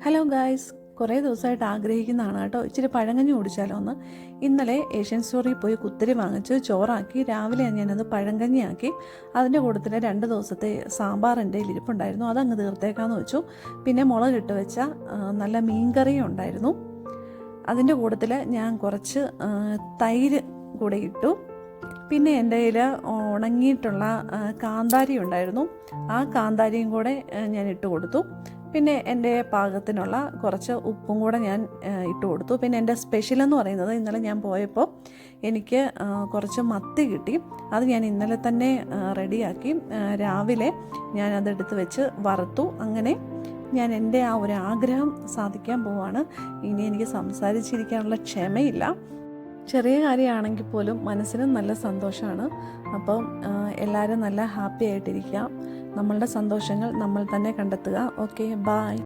Hello guys, കുറേ ദിവസമായിട്ട് ആഗ്രഹിക്കുന്നതാണ് കേട്ടോ ഇച്ചിരി പഴങ്കഞ്ഞി കുടിച്ചാലോ എന്ന്. ഇന്നലെ ഏഷ്യൻ സ്റ്റോറിൽ പോയി കുത്തിരി വാങ്ങിച്ച് ചോറാക്കി രാവിലെ ഞാനത് പഴങ്കഞ്ഞിയാക്കി. അതിൻ്റെ കൂട്ടത്തിൽ 2 ദിവസത്തെ സാമ്പാർ എൻ്റെ ഇരിപ്പുണ്ടായിരുന്നു, അതങ്ങ് തീർത്തേക്കാമെന്ന് വെച്ചു. പിന്നെ മുളകിട്ട് വെച്ച നല്ല മീൻകറിയും ഉണ്ടായിരുന്നു. അതിൻ്റെ കൂട്ടത്തിൽ ഞാൻ കുറച്ച് തൈര് കൂടെ ഇട്ടു. പിന്നെ എൻ്റെ കയ്യിൽ ഉണങ്ങിയിട്ടുള്ള കാന്താരി ഉണ്ടായിരുന്നു, ആ കാന്താരിയും കൂടെ ഞാൻ ഇട്ട് കൊടുത്തു. പിന്നെ എൻ്റെ പാകത്തിനുള്ള കുറച്ച് ഉപ്പും കൂടെ ഞാൻ ഇട്ട് കൊടുത്തു. പിന്നെ എൻ്റെ സ്പെഷ്യലെന്ന് പറയുന്നത്, ഇന്നലെ ഞാൻ പോയപ്പോൾ എനിക്ക് കുറച്ച് മത്തി കിട്ടി. അത് ഞാൻ ഇന്നലെ തന്നെ റെഡിയാക്കി രാവിലെ ഞാനതെടുത്ത് വെച്ച് വറുത്തു. അങ്ങനെ ഞാൻ എൻ്റെ ആ ഒരു ആഗ്രഹം സാധിക്കാൻ പോവാണ്. ഇനി എനിക്ക് സംസാരിച്ചിരിക്കാനുള്ള ക്ഷമയില്ല. ചെറിയ കാര്യമാണെങ്കിൽ പോലും മനസ്സിന് നല്ല സന്തോഷമാണ്. അപ്പം എല്ലാവരും നല്ല ഹാപ്പി ആയിട്ടിരിക്കുക. നമ്മളുടെ സന്തോഷങ്ങൾ നമ്മൾ തന്നെ കണ്ടെത്തുക. Okay, by.